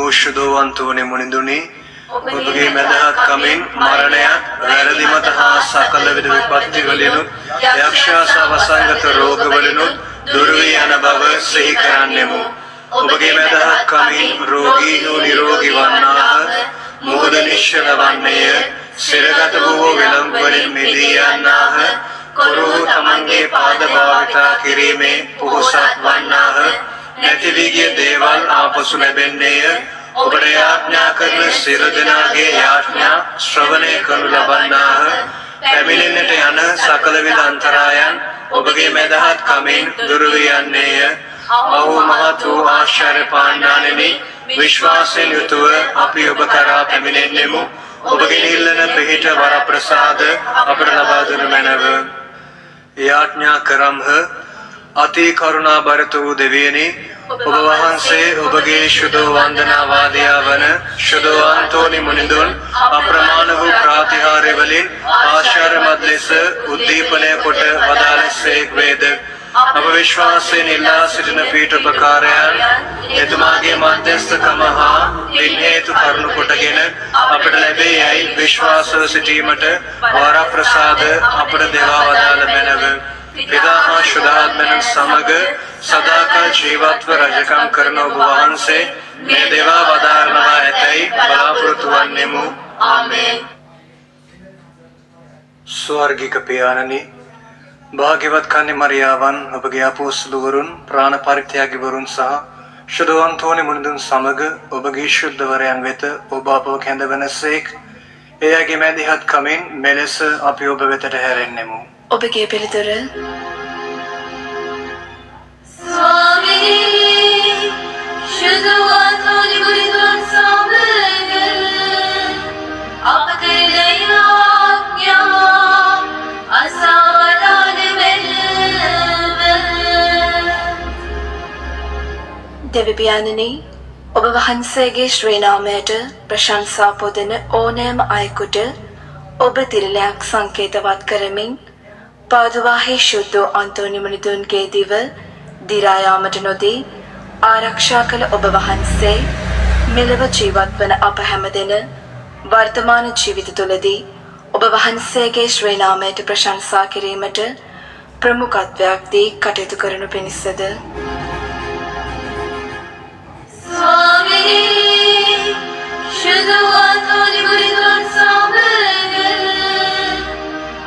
වූ ශුද්ධවන්තෝනි මුනිඳුනි ඔබගේ මැදහත් කමින් මරණයත් වැරදිමත හා සකල විද විපත්ති වලිනුත් යක්ෂාස වසංගත රෝග වලිනුත් දුර වී යන බව සිහි කරන්නෙමු. ඔබගේ මැදහත් කමින් රෝගීහු නිරෝගී වන්නාහ, මුහුද නිශ්චල වන්නේය, සිරගත වූ විලංගු වලින් මිදී යන්නාහ, කොරූ තමන්ගේ පාද භාවිතා කිරීමේ පුහුසත් වන්නාහ, නැති වී ගිය දේවල් ආපසු ලැබෙන්නේය. ඔබට යාඥා කරන සියලු දෙනාගේ යාඥා ශ්‍රවණය කරනු ලබන්නාහ. පැමිණෙන්නට යන සකල විද අන්තරායන් ඔබගේ මැදහත් කමින් දුර වී යන්නේය. ඔහු මහත් වූ ආශ්චර්ය පාණ්ඩානෙනි, විශ්වාසයෙන් යුතුව අපි ඔබ කරා පැමිණෙන්නෙමු. ඔබගේ නිල්ලන පිහිට වරප්‍රසාද අපට ලබා දෙනු මැනව. යාඥා කරම්හ. අති කරුණා බරත වූ දෙවියනි, ඔබ වහන්සේ ඔබගේ ශුද්ධ වන්දනාවාදයා වන ශුද්ධවන්තෝනි මුනිඳුන් අප්‍රමාණ වූ ප්‍රාතිහාර්ය වලින් ආශ්චර්යමත් ලෙස උද්දීපනය කොට වදාළසේක් වේද. අප විශ්වාසයෙන් ඉල්ලා සිටින පීඨෝපකාරයන් එතුමාගේ මධ්‍යස්ථකම හා පින් හේතු කරුණු කොටගෙන අපට ලැබේ යයි විශ්වාසව සිටීමට වරප්‍රසාද අපට දෙවා වදාළ මැනව. පිතා හා ශුද්ධාත්මයන් සමග සදාකල් ජීවත්ව රජකම් කරන ඔබ වහන්සේ මේ දේවා වදාරනවා ඇතැයි බලාපොරොත්තු වන්නෙමු. ආමේන්. ස්වර්ගික පියාණනි, භාග්‍යවත් කන්‍ය මරියාවන්, ඔබගේ අපොස්තලවරුන්, ප්‍රාණ පරිත්‍යාගීවරුන් සහ ශුද්ධවන්තෝනි මුනිඳුන් සමග ඔබගේ ශුද්ධවරයන් වෙත ඔබ අපව කැඳවනසේක්. එයගේ මැදිහත් කමින් මෙලෙස අපි ඔබ වෙතට හැරෙන්නෙමු. ඔබගේ පිළිතුර. ස්වාමී, ශුද්ධවන්තෝනි මුනිඳුන් සමග අප කරන යාඥා අසවදාන වෙල්ව. දෙවි පියාණනි, ඔබ වහන්සේගේ ශ්‍රී නාමයට ප්‍රශංසා පොදන ඕනෑම අයෙකුට ඔබ තිරලයක් සංකේතවත් කරමින් පාදුවාහි ශුද්ධ අන්තෝනි මුනිඳුන්ගේ දිව දිරා යාමට නොදී ආරක්ෂා කළ ඔබ වහන්සේ මෙලව ජීවත් වන අප හැමදෙන වර්තමාන ජීවිත තුළදී ඔබ වහන්සේගේ ශ්‍රී නාමයට ප්‍රශංසා කිරීමට ප්‍රමුඛත්වයක් දී කටයුතු කරනු පිණිසද. ස්වාමී, ශුද්ධවන්තෝනි මුනිඳුන් සමග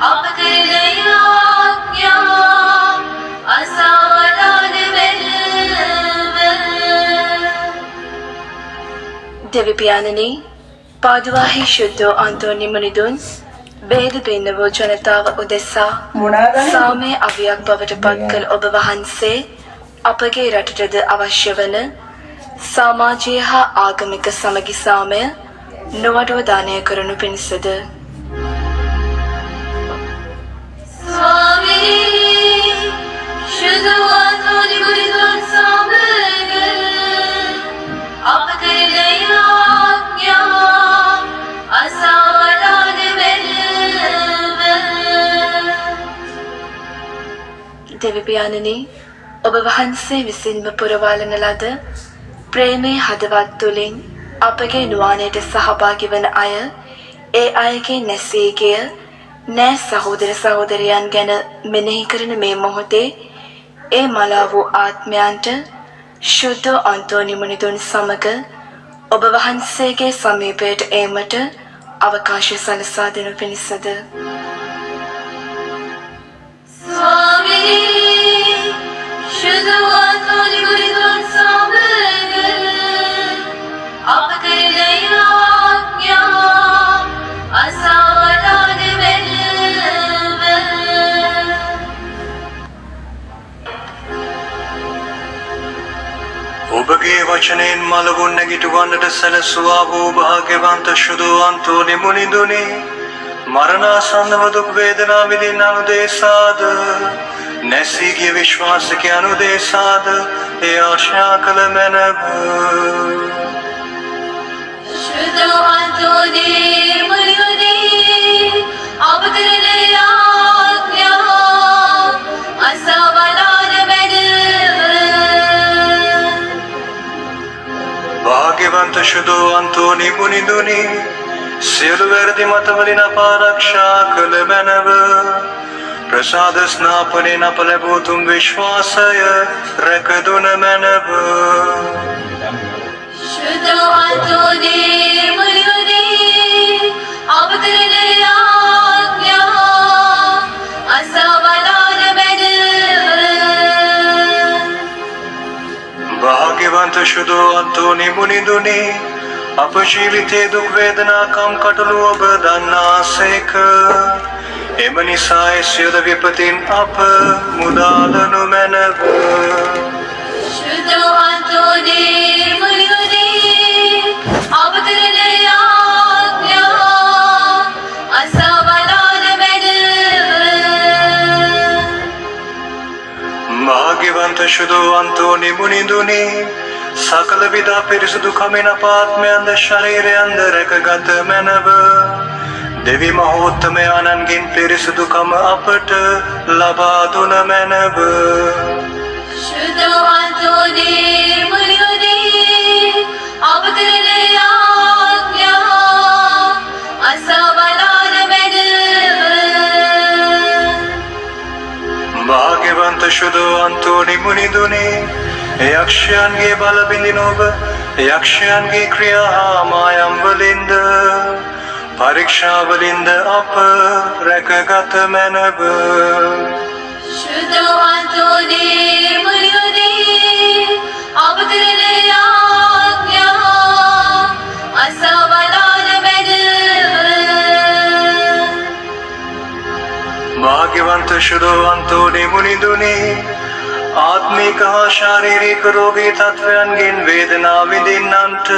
අප කරන යාඥා අසවදාන වෙල්ව. දෙවි පියාණනි, පාදුවාහි ශුද්ධ අන්තෝනි මුනිඳුන් බේද පින්න වූ ජනතාව උදෙසා සාමය අවියක් බවට පත් කළ ඔබ වහන්සේ අපගේ රටටද අවශ්‍ය වන සමාජීය හා ආගමික සමගි සාමය නොවඩුව දානය කරනු පිණිසද. ස්වාමී, ශුද්ධවන්තෝනි මුනිඳුන් සමග අප කරන යාඥා අසවදාන වෙල්ව. දෙවි පියාණනි, ඔබ වහන්සේ විසින්ම පුරවාලන ලද ප්‍රේමේ හදවත් තුළින් අපගේ නුවණට සහභාගී වන අය, ඒ අයගේ නැසී ගිය නෑ සහෝදර සහෝදරයන් ගැන මෙනෙහි කරන මේ මොහොතේ ඒ මලා වූ ආත්මයන්ට ශුද්ධ අන්තෝනි මුනිඳුන් සමග ඔබ වහන්සේගේ සමීපයට ඒමට අවකාශය සලසා දෙනු පිණිසද. ස්වාමී, ශුද්ධවන්තෝනි මුනිඳුන් සමග අප කරන යාඥා අසවදාන වෙල්ව. ඔබගේ වචනයෙන් මළවුන් නැගිටවන්නට සැලසුවා වූ භාග්‍යවන්ත ශුද්ධවන්තෝනි මුනිඳුනි, මරණාසන්නව දුක් වේදනා විඳින අනුදේශාද, නැසී ගිය විශ්වාසික අනුදේශාද ඒ ආශා කළ මැනව. ශුද්ධවන්තෝනි මුනිඳුනි අප කරන යාඥා අසවදාන වෙල්ව. භාග්‍යවන්ත සුදු අන්තෝනි මුනිඳුනි සියලු වැරදි මතවලින් අප ආරක්ෂා කළ මැනව ප්‍රසාද ස්නාපනයෙන් අප ලැබූ තුන් විශ්වාසය රැකදුන මැනව शुद्ध अंतोने मुनियोने अवतरण आज्ञा असावधान मैंने භාග්‍යවන්ත සුදු අන්තෝනි මුනිඳුනි අප ජීවිතයේ දුක් වේදනා කම් කටළු ඔබ දන්නාසේක එම නිසා ඒ සියලු විපතින් අප මුදාලනු මැනව शुद्ध अंतोने मुनियोने अवतरण आज्ञा असावधान मैंने භාග්‍යවන්ත සුදු අන්තෝනි මුනිඳුනි සකල විද පිරිසුදු කමින පාත්මයන්ද ශරීරයන්ද රැකගත මැනව දෙවි මහෝත්තමයාණන්ගෙන් පිරිසුදුකම අපට ලබා දුන මැනව शुद्ध अंतोने मुनियोने अवतरण आज्ञा असावधान मैंने භාග්‍යවන්ත සුදු අන්තෝනි මුනිඳුනි යක්ෂයන්ගේ බල බිඳින ඔබ යක්ෂයන්ගේ ක්‍රියා හා මායම් වලින්ද පරීක්ෂා වලින්ද අප රැකගත මැනව शुद्ध अंतोने मुनियोने अवतरण आज्ञा असावधान मैंने භාග්‍යවන්ත සුදු අන්තෝනි මුනිඳුනි ආත්මික හා ශාරීරික රෝගී තත්වයන්ගෙන් වේදනා විඳින්නන්ට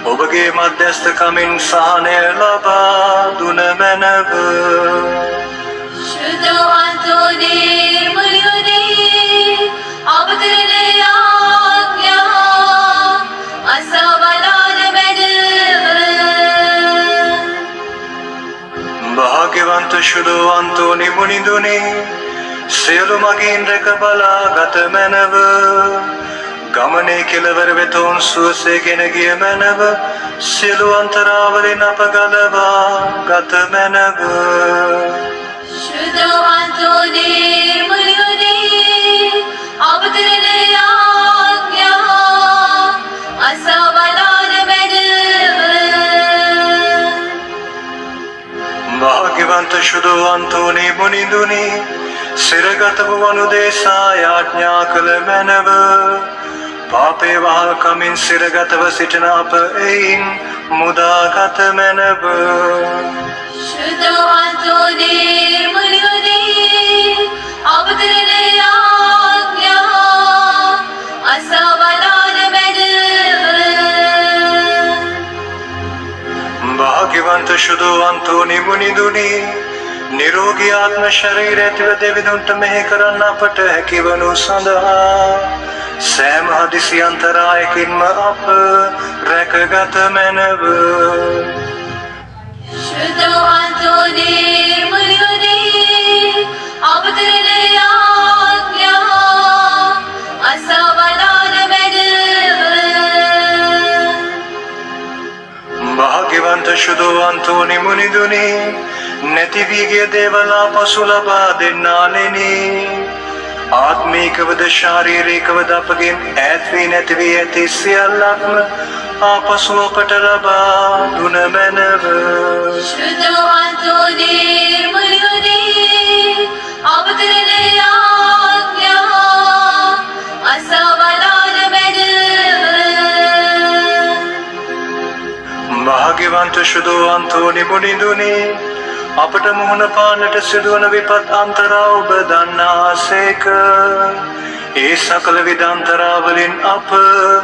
ඔබගේ මධ්‍යස්ථකමින් සහනය ලබා දුන මැනව शुद्ध अंतोने मुनियोने अवतरण आज्ञा असावधान मैंने භාග්‍යවන්ත සුදු අන්තෝනි මුනිඳුනි සියලු මගින් රැක බලා ගත මැනව ගමනේ කෙළවර වෙතොන් සුවසේ ගෙන ගිය මැනව සියලු අන්තරාවලින් අප ගලවා ගත මැනව शुद्ध अंतोने मुनियोने अवतरण आज्ञा असावधान मैंने භාග්‍යවන්ත සුදු අන්තෝනි මුනිඳුනි සිරගත වූ දේශා යාඥා කළ මැනව පාපේ වහල් කමින් සිරගතව සිටින අප එයින් මුදාගත මැනව शुद्ध अंतोने मुनियोने अवतरण आज्ञा असावधान मैंने භාග්‍යවන්ත සුදු අන්තෝනි මුනිඳුනි නිරෝගී ආත්ම ශරීරය ඇතිව දෙවිඳුන්ට මෙහෙ කරන්න අපට හැකිවනු සඳහා සෑම හදිසි අන්තරායකින්ම අප රැකගත මැනව शुद्ध अंतोने मुनियोने अवतरण आज्ञा असावधान मैंने භාග්‍යවන්ත සුදු අන්තෝනි මුනිඳුනි නැති වී ගිය දේවල් ආපසු ලබා දෙන්නාලෙනි ආත්මීකවද ශාරීරිකවද අපගෙන් ඈත් වී නැති වී ඇති සියල්ලක්ම ආපසු අපට ලබා දුන මැනව शुद्ध अंतोने मुनियोने अवतरण आज्ञा असावधान मैंने භාග්‍යවන්ත සුදු අන්තෝනි මුනිඳුනි අපට මුහුණ පාන්නට සිදුවන විපත් අන්තරා ඔබ දන්නාසේක ඒ සකල විධ අන්තරාවලින් අප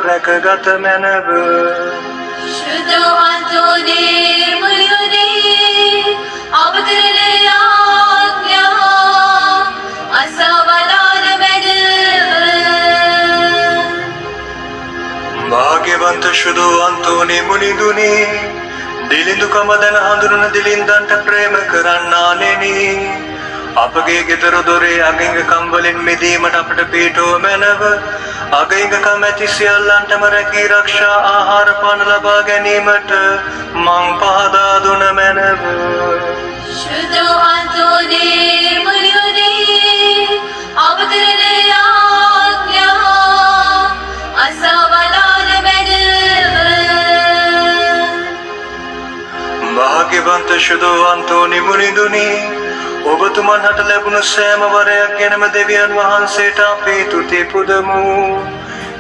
රැකගත මැනව शुद्ध अंतोने मुनियोने अवतरण आज्ञा असावधान मैंने භාග්‍යවන්ත සුදු අන්තෝනි මුනිඳුනි දිලිඳුකම දැන හඳුනන දිලින්දන්ට ප්‍රේම කරන්නාලෙනි අපගේ ගෙදර දොරේ අගින්ගකම් වලින් මිදීමට අපට පිටෝ මැනව අගින්ගකම් ඇති සියල්ලන්ටම රැකී ආරක්ෂා ආහාර පාන ලබා ගැනීමට මං පහදා දුන මැනව शुद्धवातोने मुनियोने अवतरणे आज्ञा असवलान मेद භාග්‍යවන්ත ශුද්ධවන්තෝනි මුනිඳුනි ඔබතුමන් හට ලැබුණු සෑම වරයක් ගැනම දෙවියන් වහන්සේට අපි තුති පුදමු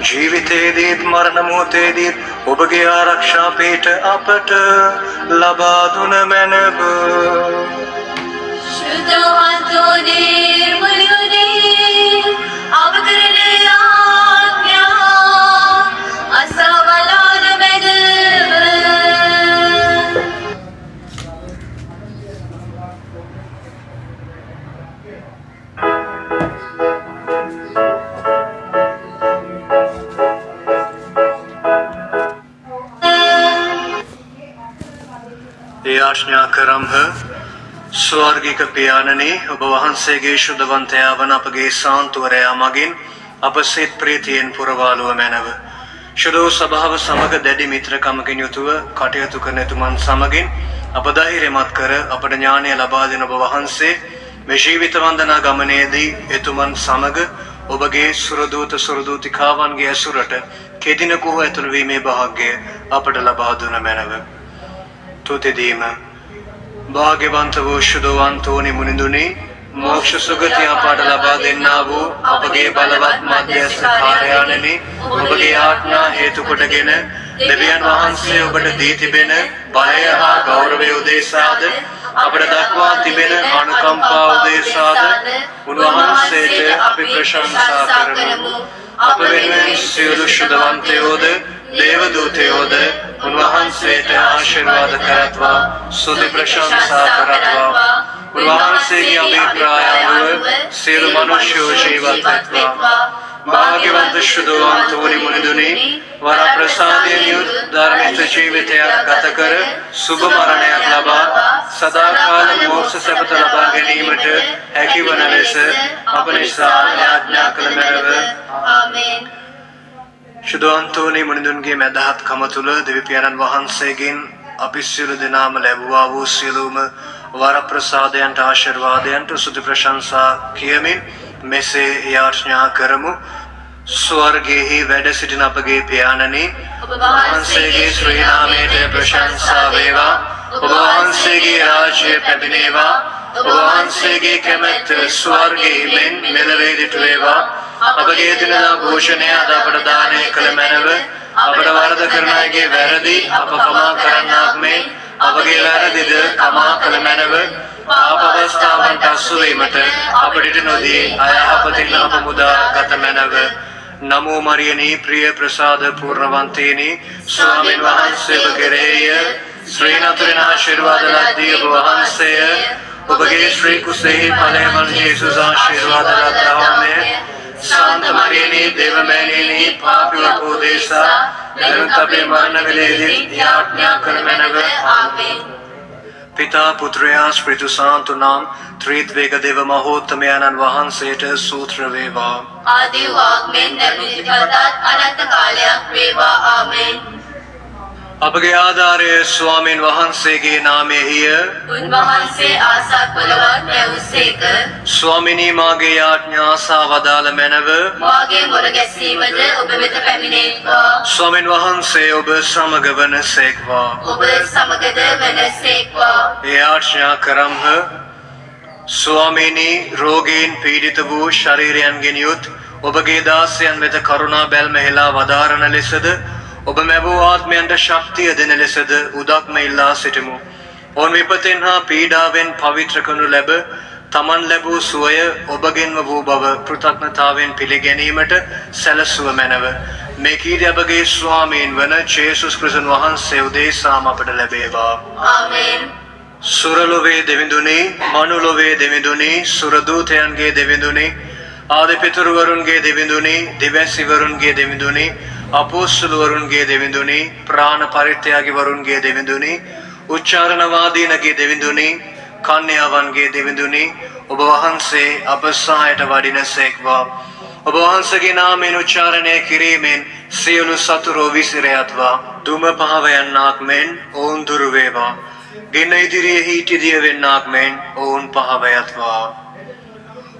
ජීවිතයේදීත් මරණ මොහොතේදීත් ඔබගේ ආරක්ෂා පිට අපට ලබා දුන මැනව शुद्धवातोने मुनियोने अवतरणे आज्ञा असवलान मेद යාඥා කරම්හ ස්වර්ගික පියාණනි ඔබ වහන්සේගේ ශුද්ධවන්තයා වන අපගේ සාන්තුවරයා මගින් අප සිත ප්‍රීතියෙන් පුරවාලුව මැනව ශුද්ධ සභාව සමග දැඩි මිත්‍රකමකින් යුතුව කටයුතු කරන එතුමන් සමගින් අප ධෛර්යමත් කර අපට ඥානය ලබා දෙන ඔබ වහන්සේ මේ ජීවිත වන්දනා ගමනේදී එතුමන් සමග ඔබගේ සුරදූතිකාවන්ගේ ඇසුරට කෙදිනකු ඇතුළු වීමේ භාග්‍යය අපට ලබා දුන මැනව තුතිදීම භාග්‍යවන්ත වූ ශුද්ධවන්තෝනි මුනිඳුනි මෝක්ෂ සුගතිය අපට ලබා දෙන්නා වූ අපගේ බලවත් මධ්‍යස්ථ කාර්යාණනි ඔබගේ ආඥා හේතු කොටගෙන දෙවියන් වහන්සේ ඔබට දී තිබෙන බලය හා ගෞරවය උදෙසාද අපට දක්වා තිබෙන අනුකම්පා උදෙසාද උන්වහන්සේට අපි ප්‍රශංසා කරමු අප වෙනුවෙන් සියලු ශුද්ධවන්තයෝද දේවදූතයෝද උන්වහන්සේට ආශිර්වාද කරත්වා ස්තුති ප්‍රශංසා කරත්වා උන්වහන්සේගේ අභිප්‍රාය අනුව සියලු මනුෂ්‍යෝ ජීවත් වෙත්වා භාග්‍යවන්ත ශුද්ධවන්තෝනි මුනිඳුනි වරප්‍රසාදයෙන් යුත් ධර්මිෂ්ඨ ජීවිතයක් ගත කර සුභ මරණයක් ලබා සදාකාල මෝක්ෂ සැපත ලබා ගැනීමට හැකිවන ලෙස අප නිසා යාඥා කළ මැනව आमेन ශුද්ධවන්තෝනි මුනිඳුන්ගේ මැදහත් කම තුල දෙවි පියාණන් වහන්සේගෙන් අපි සියලු දෙනාම ලැබුවා වූ සියලුම වරප්‍රසාදයන්ට ආශිර්වාදයන්ට ස්තුති ප්‍රශංසා කියමින් මෙසේ යාඥා කරමු ස්වර්ගයේ වැඩ සිටින අපගේ පියාණනි ඔබ වහන්සේගේ ශ්‍රී නාමයට ප්‍රශංසා වේවා ඔබ වහන්සේගේ රාජ්‍ය පැමිණේවා ඔබ වහන්සේගේ කැමැත්ත ස්වර්ගයේ මෙන් මෙලොවේදීට වේවා අපගේ දිනදා භෝෂණය අද අපට දානය කළ මැනව අපට වරද කරන අයගේ වැරදි අප කමා කරන්නාක් මෙන් අපගේ වැරදිද කමා කළ මැනව පාප අවස්ථාවන්ට අසු වීමට අපට නොදී අයහපතින් අප මුදා ගත මැනව නමෝ මරියනි ප්‍රිය ප්‍රසාද පූර්ණවන්තේනි ස්වාමීන් වහන්සේ ඔබ කෙරෙහිය ශ්‍රී නතුරෙන ආශිර්වාද ලද්දී ඔබ වහන්සේය ඔබගේ ශ්‍රී කුසෙහි ඵලයන් යේසුස් ආශිර්වාද ලද්දාමේ शांत मरियनी देवमैनी पापियों को देशा तबे मरण विलेदि याज्ञा कर मैनव आमेन पिता पुत्रया स्मृतु सांतु नाम त्रित्वेक देव महोत्तमयानन वහන්සේට සූත්‍ර වේවා आदि वाग्मेन निर्मित अनंत कालයක් වේවා आमेन අපගේ ආධාරය ස්වාමීන් වහන්සේගේ නාමයෙහිය උන්වහන්සේ ආසා කොළවත් නැවුසේක ස්වාමිනී මාගේ යාඥා සාවදාල මැනව මාගේ මොර ගැසීමද ඔබ වෙත පැමිණේවා ස්වාමීන් වහන්සේ ඔබ සමග වනසේක්වා ඔබ සමගද වෙනසේක්වා යාඥා කරම්හ ස්වාමිනී රෝගීන් පීඩිත වූ ශරීරයන්ගෙන් යුත් ඔබගේ දාසයන් වෙත කරුණා බැල්ම හෙලා වදාරන ලෙසද ඔබ මැවූ ආත්මයන්ට ශක්තිය දෙන ලෙසද උදක්ම ඉල්ලා සිටිමු. ඔවුන් විපතෙන් හා පීඩාවෙන් පවිත්‍ර කරනු ලැබ තමන් ලැබූ සුවය ඔබගෙන්ම වූ බව කෘතඥතාවෙන් පිළිගැනීමට සැලසුව මැනව. මේ කීර්තිය අපගේ ස්වාමීන් වන ජේසුස් ක්‍රිස්තුන් වහන්සේ උදෙසාම අපට ලැබේවා. ආමේන්. සුරලොවේ දෙවිඳුනි, මනුලොවේ දෙවිඳුනි, සුරදූතයන්ගේ දෙවිඳුනි, ආදිපිතරුවරුන්ගේ දෙවිඳුනි, දිවැසිවරුන්ගේ දෙවිඳුනි, අපොස්තලවරුන්ගේ දෙවිඳුනි, ප්‍රාණ පරිත්‍යාගීවරුන්ගේ දෙවිඳුනි, උච්චාරණවාදීනගේ දෙවිඳුනි, කන්‍යාවන්ගේ දෙවිඳුනි ඔබ වහන්සේ අප සහායට වඩිනසේක්වා. ඔබ වහන්සේගේ නාමයෙන් උච්චාරණය කිරීමෙන් සියලු සතුරෝ විසිරයත්වා. දුම පහව යන්නාක් මෙන් ඔවුන් දුරු වේවා. ගෙන්න ඉදිරියෙහි ඉටිදිය වෙන්නාක් මෙන් ඔවුන් පහව යත්වා.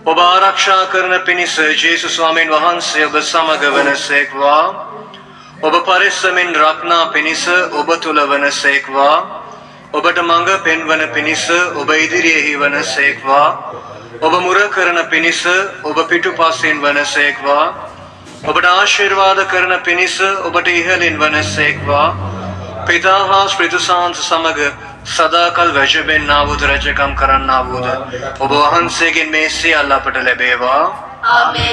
ඔබ ආරක්ෂා කරන පිණිස ජේසුස් ස්වාමීන් වහන්සේ ඔබ සමග වනසේක්වා. ඔබ පරිස්සමින් රක්නා පිණිස ඔබ තුල වනසේක්වා. ඔබට මඟ පෙන්වන පිණිස ඔබ ඉදිරියෙහි වනසේක්වා. ඔබ මුර කරන පිණිස ඔබ පිටුපසින් වනසේක්වා. ඔබට ආශිර්වාද කරන පිණිස ඔබට ඉහළින් වනසේක්වා. පිතා හා ස්පිරිතුසාන්ත සමග සදාකල් වැජබෙන්නා වූද රජකම් කරන්නා වූද ඔබ වහන්සේගෙන් මේ සියල්ල අපට ලැබේවා. ආමේන්.